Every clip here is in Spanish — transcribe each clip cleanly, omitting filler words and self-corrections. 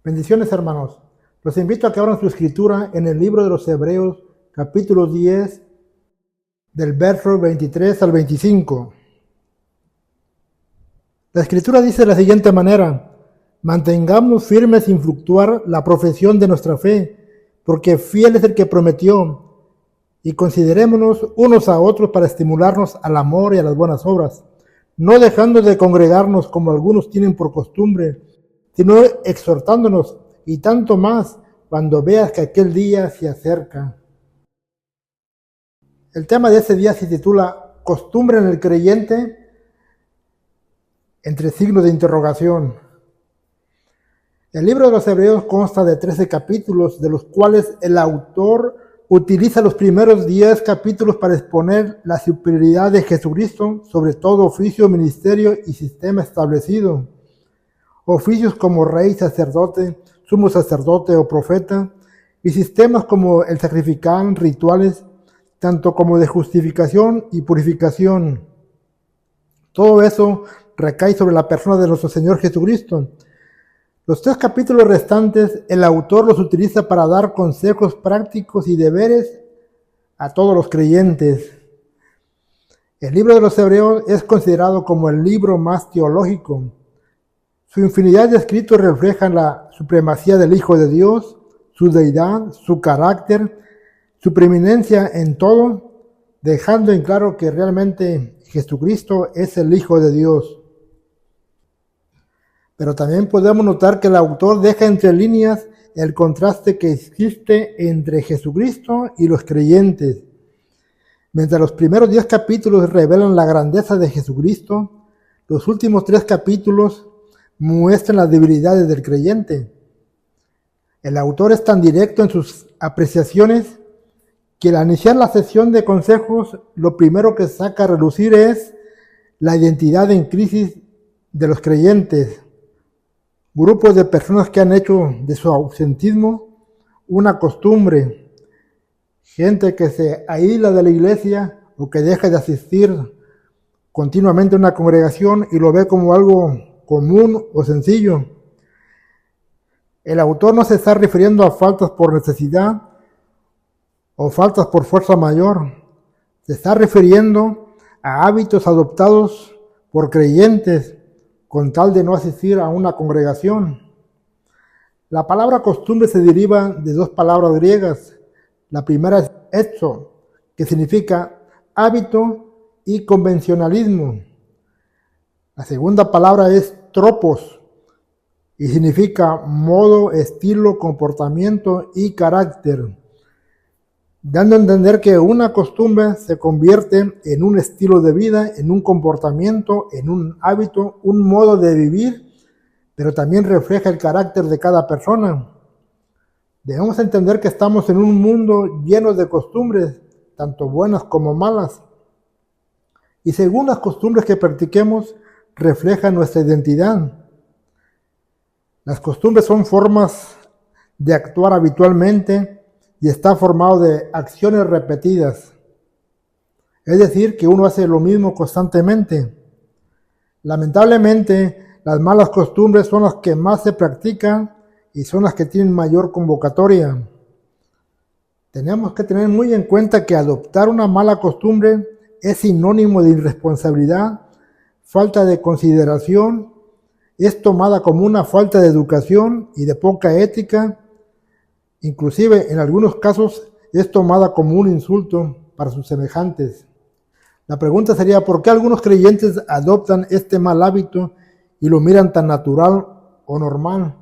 Bendiciones, hermanos. Los invito a que abran su escritura en el libro de los Hebreos, capítulo 10, del verso 23 al 25. La escritura dice de la siguiente manera: mantengamos firme sin fluctuar la profesión de nuestra fe, porque fiel es el que prometió, y considerémonos unos a otros para estimularnos al amor y a las buenas obras, no dejando de congregarnos como algunos tienen por costumbre, sino exhortándonos, y tanto más cuando veas que aquel día se acerca. El tema de ese día se titula Costumbre en el creyente, entre signos de interrogación. El libro de los Hebreos consta de 13 capítulos, de los cuales el autor utiliza los primeros 10 capítulos para exponer la superioridad de Jesucristo sobre todo oficio, ministerio y sistema establecido. Oficios como rey, sacerdote, sumo sacerdote o profeta, y sistemas como el sacrificar, rituales, tanto como de justificación y purificación. Todo eso recae sobre la persona de nuestro Señor Jesucristo. Los 3 capítulos restantes, el autor los utiliza para dar consejos prácticos y deberes a todos los creyentes. El libro de los Hebreos es considerado como el libro más teológico. Su infinidad de escritos reflejan la supremacía del Hijo de Dios, su deidad, su carácter, su preeminencia en todo, dejando en claro que realmente Jesucristo es el Hijo de Dios. Pero también podemos notar que el autor deja entre líneas el contraste que existe entre Jesucristo y los creyentes. Mientras los primeros 10 capítulos revelan la grandeza de Jesucristo, los últimos 3 capítulos muestran las debilidades del creyente. El autor es tan directo en sus apreciaciones que al iniciar la sesión de consejos, lo primero que saca a relucir es la identidad en crisis de los creyentes. Grupos de personas que han hecho de su ausentismo una costumbre. Gente que se aísla de la iglesia o que deja de asistir continuamente a una congregación y lo ve como algo común o sencillo. El autor no se está refiriendo a faltas por necesidad o faltas por fuerza mayor. Se está refiriendo a hábitos adoptados por creyentes con tal de no asistir a una congregación. La palabra costumbre se deriva de 2 palabras griegas. La primera es etzo, que significa hábito y convencionalismo. La segunda palabra es tropos y significa modo, estilo, comportamiento y carácter, dando a entender que una costumbre se convierte en un estilo de vida, en un comportamiento, en un hábito, un modo de vivir, pero también refleja el carácter de cada persona. Debemos entender que estamos en un mundo lleno de costumbres, tanto buenas como malas, y según las costumbres que practiquemos, refleja nuestra identidad. Las costumbres son formas de actuar habitualmente y está formado de acciones repetidas. Es decir, que uno hace lo mismo constantemente. Lamentablemente, las malas costumbres son las que más se practican y son las que tienen mayor convocatoria. Tenemos que tener muy en cuenta que adoptar una mala costumbre es sinónimo de irresponsabilidad, falta de consideración, es tomada como una falta de educación y de poca ética. Inclusive en algunos casos es tomada como un insulto para sus semejantes. La pregunta sería, ¿por qué algunos creyentes adoptan este mal hábito y lo miran tan natural o normal?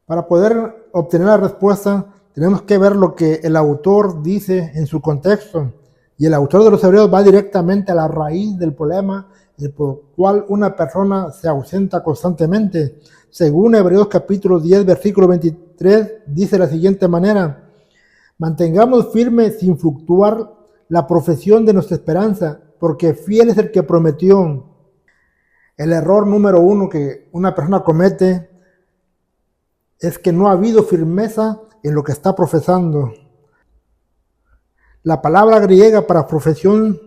Para poder obtener la respuesta, tenemos que ver lo que el autor dice en su contexto. Y el autor de los Hebreos va directamente a la raíz del problema por el cual una persona se ausenta constantemente. Según Hebreos capítulo 10, versículo 23, dice de la siguiente manera: mantengamos firme sin fluctuar la profesión de nuestra esperanza, porque fiel es el que prometió. El error número 1 que una persona comete es que no ha habido firmeza en lo que está profesando. La palabra griega para profesión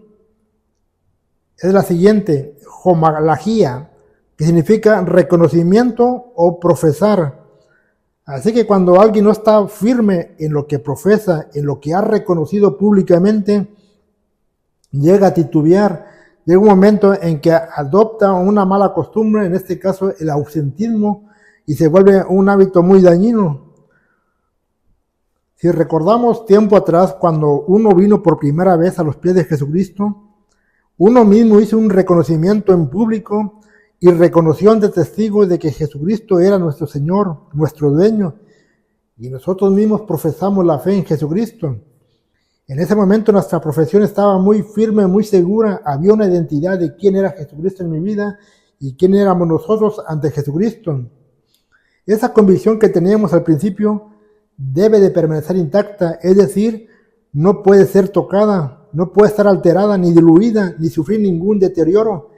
es la siguiente: homalagía, que significa reconocimiento o profesar. Así que cuando alguien no está firme en lo que profesa, en lo que ha reconocido públicamente, llega a titubear, llega un momento en que adopta una mala costumbre, en este caso el ausentismo, y se vuelve un hábito muy dañino. Si recordamos tiempo atrás, cuando uno vino por primera vez a los pies de Jesucristo, uno mismo hizo un reconocimiento en público y reconoció ante testigos de que Jesucristo era nuestro Señor, nuestro dueño, y nosotros mismos profesamos la fe en Jesucristo. En ese momento nuestra profesión estaba muy firme, muy segura, había una identidad de quién era Jesucristo en mi vida y quién éramos nosotros ante Jesucristo. Esa convicción que teníamos al principio debe de permanecer intacta, es decir, no puede ser tocada, no puede estar alterada, ni diluida, ni sufrir ningún deterioro.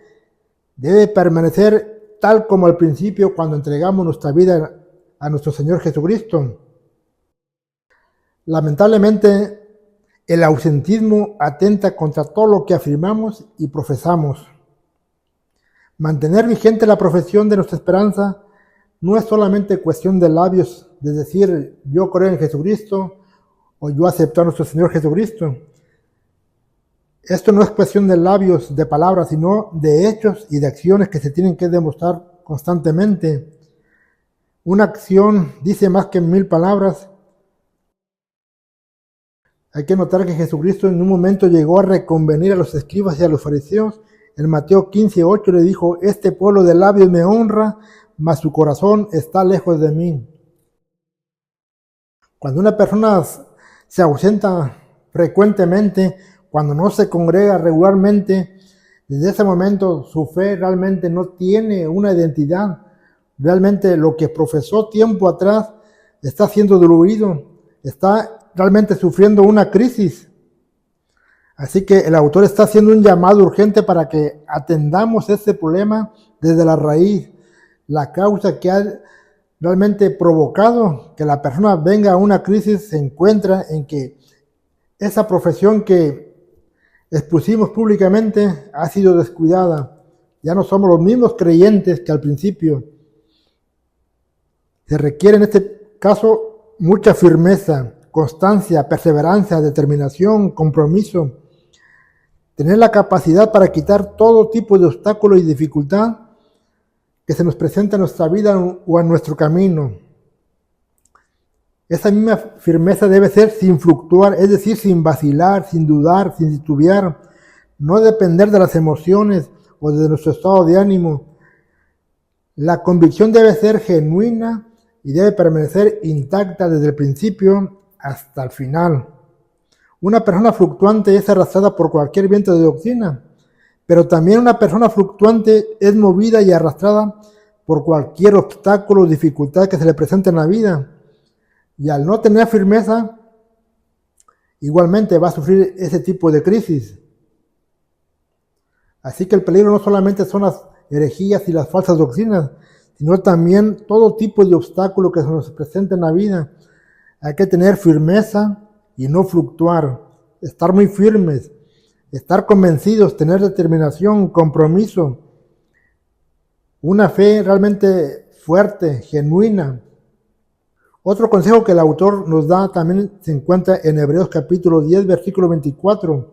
Debe permanecer tal como al principio cuando entregamos nuestra vida a nuestro Señor Jesucristo. Lamentablemente, el ausentismo atenta contra todo lo que afirmamos y profesamos. Mantener vigente la profesión de nuestra esperanza no es solamente cuestión de labios, de decir yo creo en Jesucristo o yo acepto a nuestro Señor Jesucristo. Esto no es cuestión de labios, de palabras, sino de hechos y de acciones que se tienen que demostrar constantemente. Una acción dice más que 1000 palabras. Hay que notar que Jesucristo en un momento llegó a reconvenir a los escribas y a los fariseos. En Mateo 15:8 le dijo, este pueblo de labios me honra, mas su corazón está lejos de mí. Cuando una persona se ausenta frecuentemente, cuando no se congrega regularmente, desde ese momento su fe realmente no tiene una identidad. Realmente lo que profesó tiempo atrás está siendo diluido, está realmente sufriendo una crisis. Así que el autor está haciendo un llamado urgente para que atendamos ese problema desde la raíz, la causa que ha realmente provocado que la persona venga a una crisis se encuentra en que esa profesión que expusimos públicamente ha sido descuidada. Ya no somos los mismos creyentes que al principio. Se requiere en este caso mucha firmeza, constancia, perseverancia, determinación, compromiso. Tener la capacidad para quitar todo tipo de obstáculo y dificultad que se nos presenta en nuestra vida o en nuestro camino. Esa misma firmeza debe ser sin fluctuar, es decir, sin vacilar, sin dudar, sin titubear, no depender de las emociones o de nuestro estado de ánimo. La convicción debe ser genuina y debe permanecer intacta desde el principio hasta el final. Una persona fluctuante es arrastrada por cualquier viento de doctrina, pero también una persona fluctuante es movida y arrastrada por cualquier obstáculo o dificultad que se le presente en la vida. Y al no tener firmeza, igualmente va a sufrir ese tipo de crisis. Así que el peligro no solamente son las herejías y las falsas doctrinas, sino también todo tipo de obstáculo que se nos presenta en la vida. Hay que tener firmeza y no fluctuar, estar muy firmes, estar convencidos, tener determinación, compromiso, una fe realmente fuerte, genuina. Otro consejo que el autor nos da también se encuentra en Hebreos capítulo 10, versículo 24,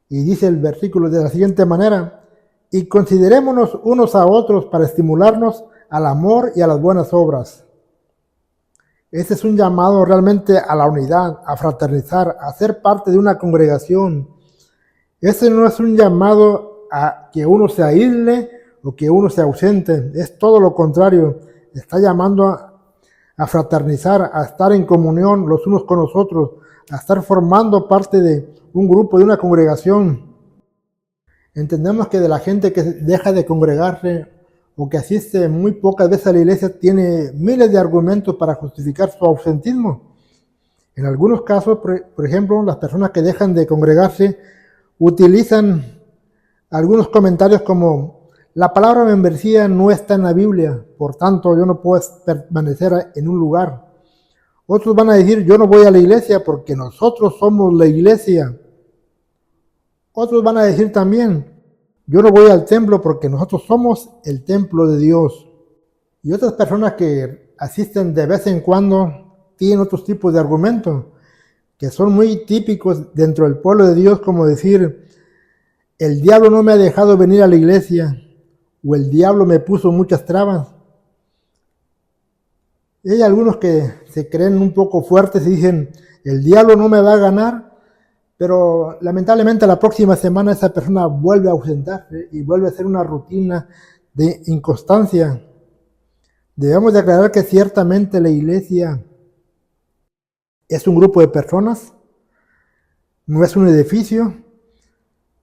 y dice el versículo de la siguiente manera, y considerémonos unos a otros para estimularnos al amor y a las buenas obras. Ese es un llamado realmente a la unidad, a fraternizar, a ser parte de una congregación. Ese no es un llamado a que uno se aísle o que uno se ausente, es todo lo contrario. Está llamando a fraternizar, a estar en comunión los unos con los otros, a estar formando parte de un grupo, de una congregación. Entendemos que de la gente que deja de congregarse o que asiste muy pocas veces a la iglesia tiene miles de argumentos para justificar su ausentismo. En algunos casos, por ejemplo, las personas que dejan de congregarse utilizan algunos comentarios como la palabra membresía no está en la Biblia, por tanto yo no puedo permanecer en un lugar. Otros van a decir yo no voy a la iglesia porque nosotros somos la iglesia. Otros van a decir también yo no voy al templo porque nosotros somos el templo de Dios. Y otras personas que asisten de vez en cuando tienen otros tipos de argumentos que son muy típicos dentro del pueblo de Dios, como decir, el diablo no me ha dejado venir a la iglesia, o el diablo me puso muchas trabas. Y hay algunos que se creen un poco fuertes y dicen, el diablo no me va a ganar, pero lamentablemente la próxima semana esa persona vuelve a ausentarse y vuelve a hacer una rutina de inconstancia. Debemos de aclarar que ciertamente la iglesia es un grupo de personas, no es un edificio,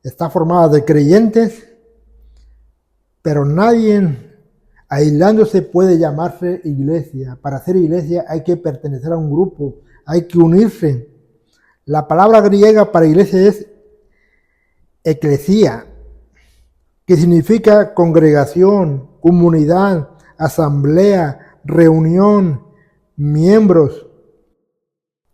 está formada de creyentes, pero nadie aislándose puede llamarse iglesia. Para ser iglesia hay que pertenecer a un grupo, hay que unirse. La palabra griega para iglesia es eclesia, que significa congregación, comunidad, asamblea, reunión, miembros.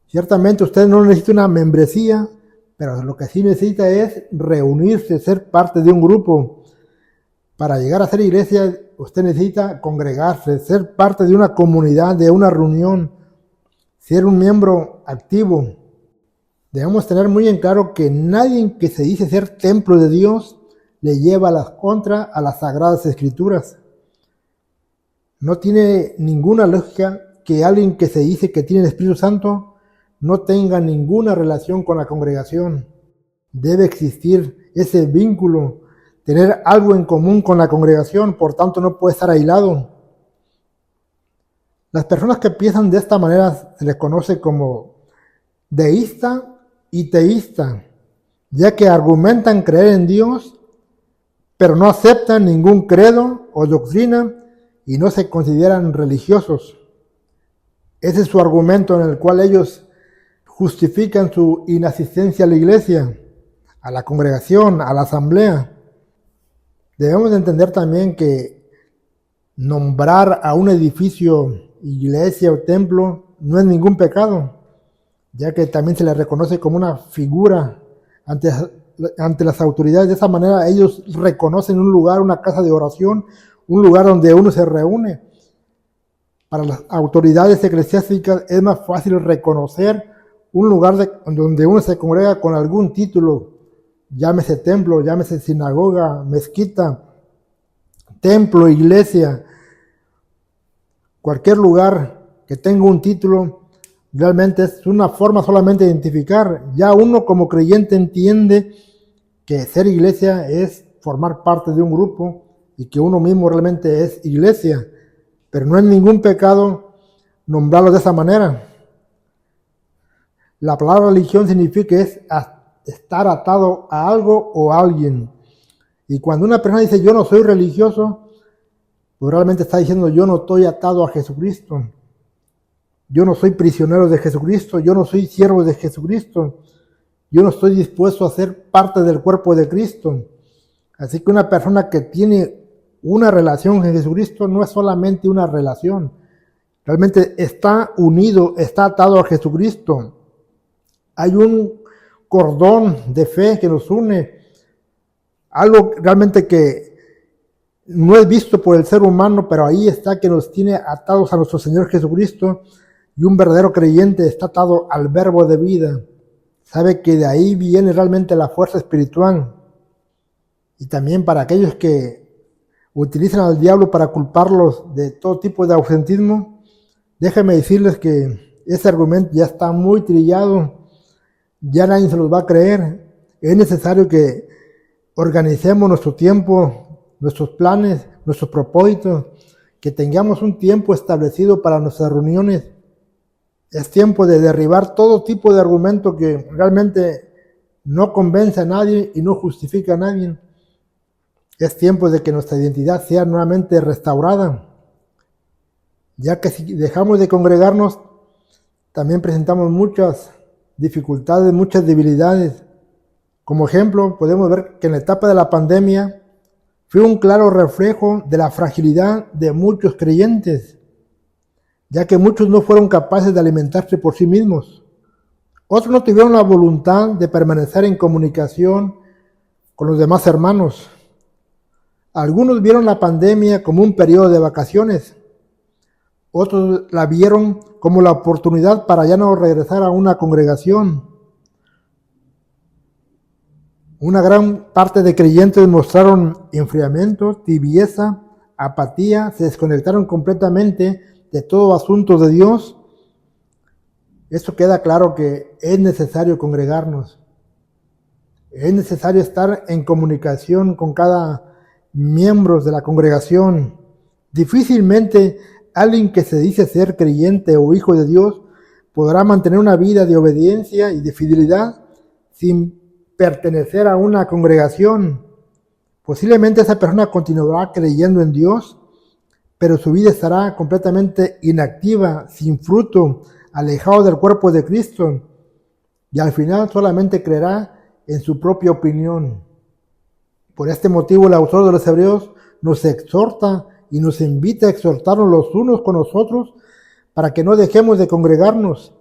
Ciertamente usted no necesita una membresía, pero lo que sí necesita es reunirse, ser parte de un grupo. Para llegar a ser iglesia, usted necesita congregarse, ser parte de una comunidad, de una reunión, ser un miembro activo. Debemos tener muy en claro que nadie que se dice ser templo de Dios le lleva a las contra a las sagradas escrituras. No tiene ninguna lógica que alguien que se dice que tiene el Espíritu Santo no tenga ninguna relación con la congregación. Debe existir ese vínculo, tener algo en común con la congregación, por tanto no puede estar aislado. Las personas que piensan de esta manera se les conoce como deísta y teísta, ya que argumentan creer en Dios, pero no aceptan ningún credo o doctrina y no se consideran religiosos. Ese es su argumento en el cual ellos justifican su inasistencia a la iglesia, a la congregación, a la asamblea. Debemos de entender también que nombrar a un edificio iglesia o templo no es ningún pecado, ya que también se le reconoce como una figura ante las autoridades. De esa manera ellos reconocen un lugar, una casa de oración, un lugar donde uno se reúne. Para las autoridades eclesiásticas es más fácil reconocer un lugar donde uno se congrega con algún título, llámese templo, llámese sinagoga, mezquita, templo, iglesia, cualquier lugar que tenga un título, realmente es una forma solamente de identificar. Ya uno como creyente entiende que ser iglesia es formar parte de un grupo y que uno mismo realmente es iglesia, pero no es ningún pecado nombrarlo de esa manera. La palabra religión significa es estar atado a algo o a alguien. Y cuando una persona dice yo no soy religioso, pues realmente está diciendo yo no estoy atado a Jesucristo. Yo no soy prisionero de Jesucristo, yo no soy siervo de Jesucristo. Yo no estoy dispuesto a ser parte del cuerpo de Cristo. Así que una persona que tiene una relación con Jesucristo no es solamente una relación. Realmente está unido, está atado a Jesucristo. Hay un cordón de fe que nos une, algo realmente que no es visto por el ser humano, pero ahí está, que nos tiene atados a nuestro Señor Jesucristo, y un verdadero creyente está atado al verbo de vida. Sabe que de ahí viene realmente la fuerza espiritual. Y también para aquellos que utilizan al diablo para culparlos de todo tipo de ausentismo, déjenme decirles que ese argumento ya está muy trillado. Ya nadie se los va a creer. Es necesario que organicemos nuestro tiempo, nuestros planes, nuestros propósitos, que tengamos un tiempo establecido para nuestras reuniones. Es tiempo de derribar todo tipo de argumento que realmente no convence a nadie y no justifica a nadie. Es tiempo de que nuestra identidad sea nuevamente restaurada, ya que si dejamos de congregarnos, también presentamos muchas dificultades, muchas debilidades. Como ejemplo, podemos ver que en la etapa de la pandemia fue un claro reflejo de la fragilidad de muchos creyentes, ya que muchos no fueron capaces de alimentarse por sí mismos. Otros no tuvieron la voluntad de permanecer en comunicación con los demás hermanos. Algunos vieron la pandemia como un periodo de vacaciones. Otros la vieron como la oportunidad para ya no regresar a una congregación. Una gran parte de creyentes mostraron enfriamiento, tibieza, apatía, se desconectaron completamente de todo asunto de Dios. Esto queda claro que es necesario congregarnos. Es necesario estar en comunicación con cada miembro de la congregación. Difícilmente alguien que se dice ser creyente o hijo de Dios podrá mantener una vida de obediencia y de fidelidad sin pertenecer a una congregación. Posiblemente esa persona continuará creyendo en Dios, pero su vida estará completamente inactiva, sin fruto, alejado del cuerpo de Cristo, y al final solamente creerá en su propia opinión. Por este motivo el autor de los Hebreos nos exhorta y nos invita a exhortarnos los unos con los otros para que no dejemos de congregarnos.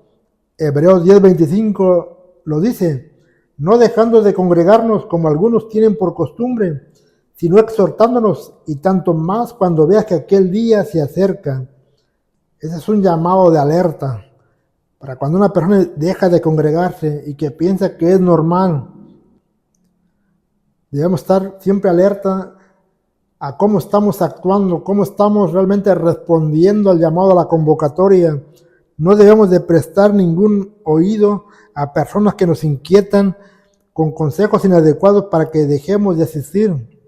Hebreos 10:25 lo dice: no dejando de congregarnos como algunos tienen por costumbre, sino exhortándonos, y tanto más cuando veas que aquel día se acerca. Ese es un llamado de alerta para cuando una persona deja de congregarse y que piensa que es normal. Debemos estar siempre alerta a cómo estamos actuando, cómo estamos realmente respondiendo al llamado a la convocatoria. No debemos de prestar ningún oído a personas que nos inquietan con consejos inadecuados para que dejemos de asistir.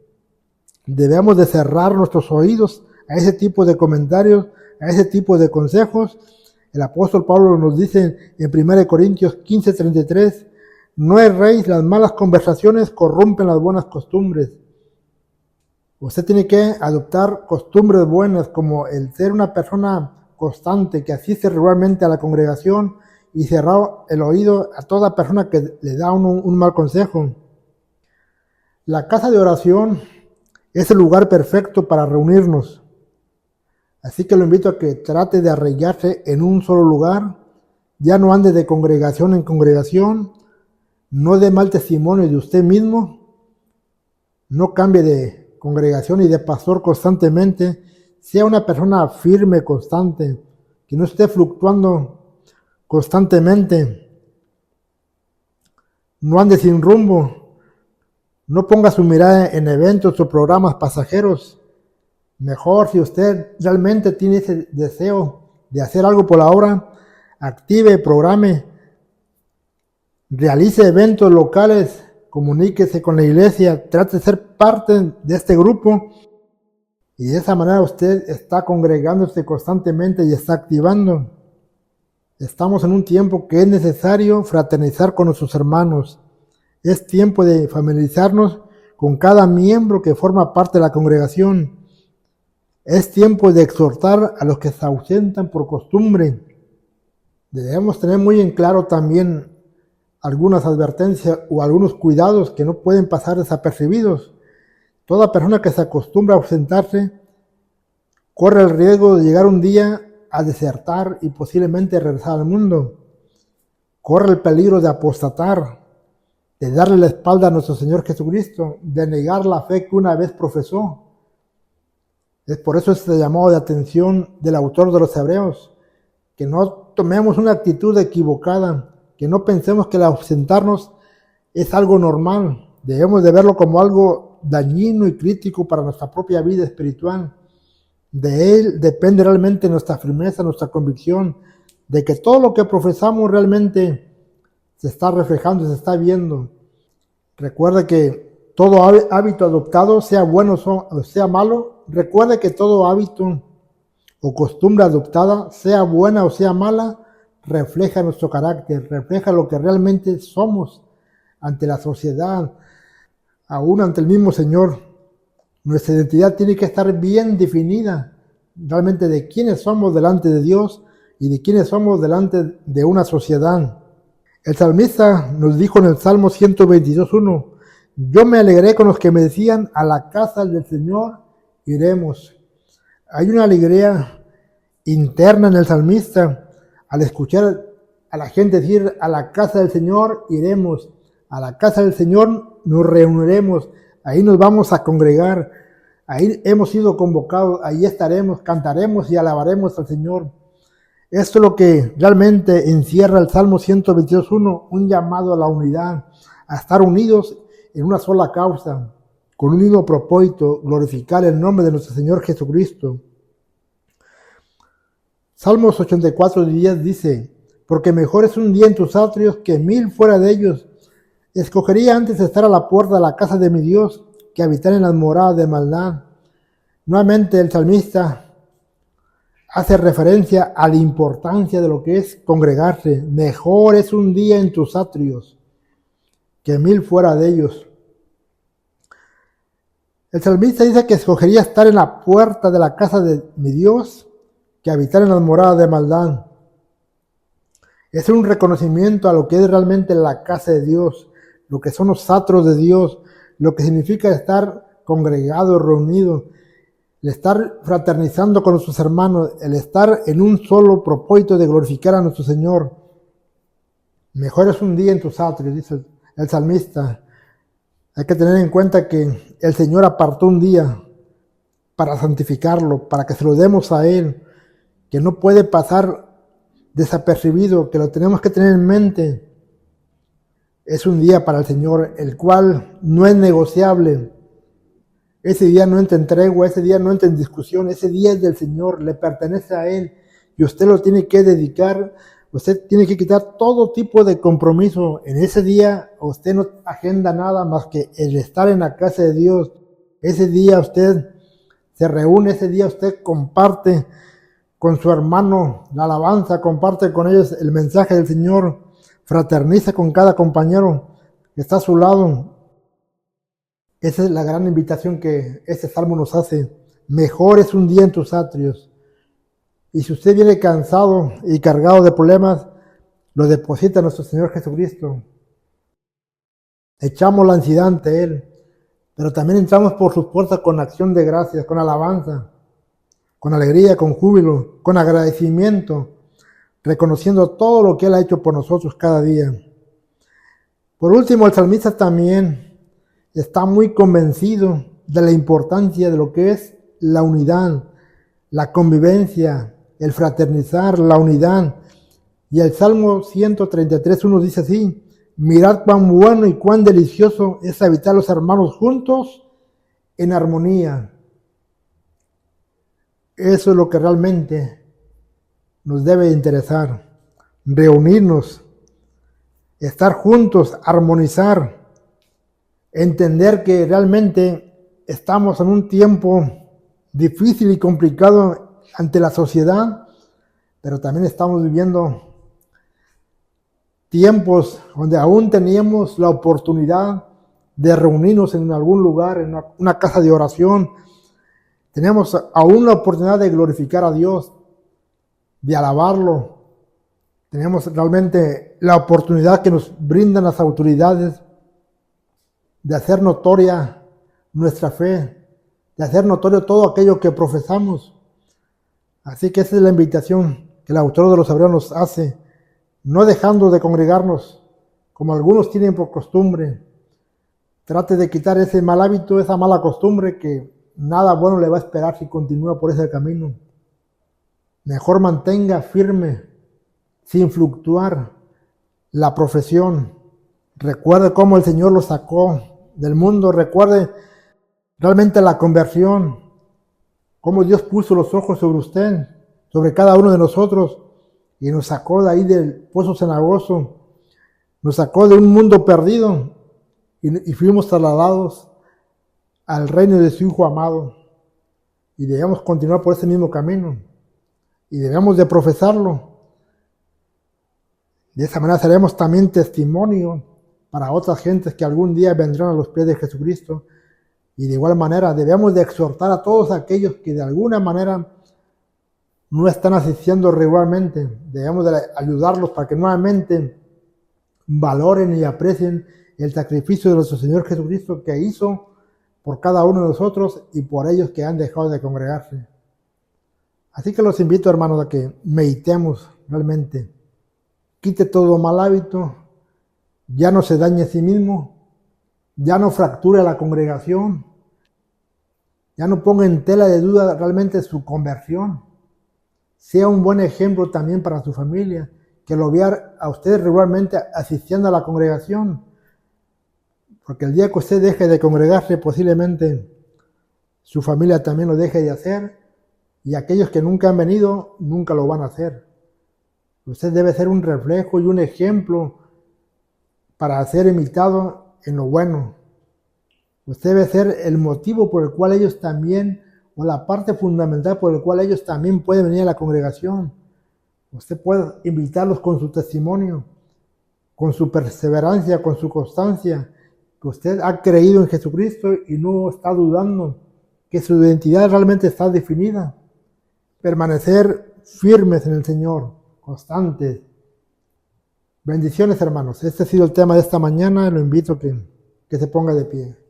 Debemos de cerrar nuestros oídos a ese tipo de comentarios, a ese tipo de consejos. El apóstol Pablo nos dice en 1 Corintios 15:33, no erréis, las malas conversaciones corrompen las buenas costumbres. Usted tiene que adoptar costumbres buenas, como el ser una persona constante, que asiste regularmente a la congregación, y cerrar el oído a toda persona que le da un mal consejo. La casa de oración es el lugar perfecto para reunirnos. Así que lo invito a que trate de arraigarse en un solo lugar. Ya no ande de congregación en congregación. No dé mal testimonio de usted mismo. No cambie de congregación y de pastor constantemente. Sea una persona firme, constante, que no esté fluctuando constantemente. No ande sin rumbo. No ponga su mirada en eventos o programas pasajeros. Mejor, si usted realmente tiene ese deseo de hacer algo por la obra, active, programe, realice eventos locales, comuníquese con la iglesia, trate de ser parte de este grupo, y de esa manera usted está congregándose constantemente y está activando. Estamos en un tiempo que es necesario fraternizar con nuestros hermanos. Es tiempo de familiarizarnos con cada miembro que forma parte de la congregación. Es tiempo de exhortar a los que se ausentan por costumbre. Debemos tener muy en claro también algunas advertencias o algunos cuidados que no pueden pasar desapercibidos. Toda persona que se acostumbra a ausentarse corre el riesgo de llegar un día a desertar y posiblemente regresar al mundo. Corre el peligro de apostatar, de darle la espalda a nuestro Señor Jesucristo, de negar la fe que una vez profesó. Es por eso este llamado de atención del autor de los Hebreos, que no tomemos una actitud equivocada, que no pensemos que el ausentarnos es algo normal. Debemos de verlo como algo dañino y crítico para nuestra propia vida espiritual. De él depende realmente nuestra firmeza, nuestra convicción, de que todo lo que profesamos realmente se está reflejando, se está viendo. Recuerde que todo hábito adoptado, sea bueno o sea malo, recuerde que todo hábito o costumbre adoptada, sea buena o sea mala, refleja nuestro carácter, refleja lo que realmente somos ante la sociedad, aún ante el mismo Señor. Nuestra identidad tiene que estar bien definida, realmente de quiénes somos delante de Dios y de quiénes somos delante de una sociedad. El salmista nos dijo en el Salmo 122:1, yo me alegré con los que me decían, a la casa del Señor iremos. Hay una alegría interna en el salmista al escuchar a la gente decir, a la casa del Señor iremos, a la casa del Señor nos reuniremos, ahí nos vamos a congregar, Ahí hemos sido convocados, ahí estaremos, cantaremos y alabaremos al Señor. Esto es lo que realmente encierra el Salmo 122.1, un llamado a la unidad, a estar unidos en una sola causa, con un mismo propósito, glorificar el nombre de nuestro Señor Jesucristo. Salmos 84:10 dice, porque mejor es un día en tus atrios que 1000 fuera de ellos. Escogería antes estar a la puerta de la casa de mi Dios que habitar en las moradas de maldad. Nuevamente el salmista hace referencia a la importancia de lo que es congregarse. Mejor es un día en tus atrios que 1000 fuera de ellos. El salmista dice que escogería estar en la puerta de la casa de mi Dios que habitar en las moradas de maldad. Es un reconocimiento a lo que es realmente la casa de Dios, lo que son los atrios de Dios, lo que significa estar congregados, reunidos, el estar fraternizando con nuestros hermanos, el estar en un solo propósito de glorificar a nuestro Señor. Mejor es un día en tus atrios, dice el salmista. Hay que tener en cuenta que el Señor apartó un día para santificarlo, para que se lo demos a Él, que no puede pasar desapercibido, que lo tenemos que tener en mente. Es un día para el Señor, el cual no es negociable. Ese día no entra en tregua, ese día no entra en discusión, ese día es del Señor, le pertenece a Él y usted lo tiene que dedicar, usted tiene que quitar todo tipo de compromiso. En ese día usted no agenda nada más que el estar en la casa de Dios. Ese día usted se reúne, ese día usted comparte con su hermano la alabanza, comparte con ellos el mensaje del Señor, fraterniza con cada compañero que está a su lado. Esa es la gran invitación que este salmo nos hace. Mejor es un día en tus atrios. Y si usted viene cansado y cargado de problemas, lo deposita a nuestro Señor Jesucristo. Echamos la ansiedad ante Él, pero también entramos por sus puertas con acción de gracias, con alabanza, con alegría, con júbilo, con agradecimiento, reconociendo todo lo que Él ha hecho por nosotros cada día. Por último, el salmista también está muy convencido de la importancia de lo que es la unidad, la convivencia, el fraternizar, la unidad. Y el Salmo 133:1 dice así, mirad cuán bueno y cuán delicioso es habitar los hermanos juntos en armonía. Eso es lo que realmente nos debe interesar, reunirnos, estar juntos, armonizar, entender que realmente estamos en un tiempo difícil y complicado ante la sociedad, pero también estamos viviendo tiempos donde aún teníamos la oportunidad de reunirnos en algún lugar, en una casa de oración. Tenemos aún la oportunidad de glorificar a Dios, de alabarlo. Tenemos realmente la oportunidad que nos brindan las autoridades de hacer notoria nuestra fe, de hacer notorio todo aquello que profesamos. Así que esa es la invitación que el autor de los Hebreos nos hace, no dejando de congregarnos como algunos tienen por costumbre. Trate de quitar ese mal hábito, esa mala costumbre que nada bueno le va a esperar si continúa por ese camino. Mejor mantenga firme, sin fluctuar, la profesión. Recuerde cómo el Señor lo sacó del mundo. Recuerde realmente la conversión, cómo Dios puso los ojos sobre usted, sobre cada uno de nosotros, y nos sacó de ahí del pozo cenagoso, nos sacó de un mundo perdido y fuimos trasladados al reino de su Hijo amado. Y debemos continuar por ese mismo camino y debemos de profesarlo. De esa manera seremos también testimonio para otras gentes que algún día vendrán a los pies de Jesucristo. Y de igual manera debemos de exhortar a todos aquellos que de alguna manera no están asistiendo regularmente. Debemos de ayudarlos para que nuevamente valoren y aprecien el sacrificio de nuestro Señor Jesucristo que hizo por cada uno de nosotros y por ellos que han dejado de congregarse. Así que los invito, hermanos, a que meditemos realmente. Quite todo mal hábito, ya no se dañe a sí mismo, ya no fracture la congregación, Ya no ponga en tela de duda realmente su conversión. Sea un buen ejemplo también para su familia, que lo vea a usted regularmente asistiendo a la congregación. Porque el día que usted deje de congregarse, posiblemente su familia también lo deje de hacer, y aquellos que nunca han venido, nunca lo van a hacer. Usted debe ser un reflejo y un ejemplo para ser imitado en lo bueno. Usted debe ser el motivo por el cual ellos también, o la parte fundamental por el cual ellos también pueden venir a la congregación. Usted puede invitarlos con su testimonio, con su perseverancia, con su constancia, que usted ha creído en Jesucristo y no está dudando, que su identidad realmente está definida. Permanecer firmes en el Señor, constantes. Bendiciones, hermanos. Este ha sido el tema de esta mañana. Lo invito a que se ponga de pie.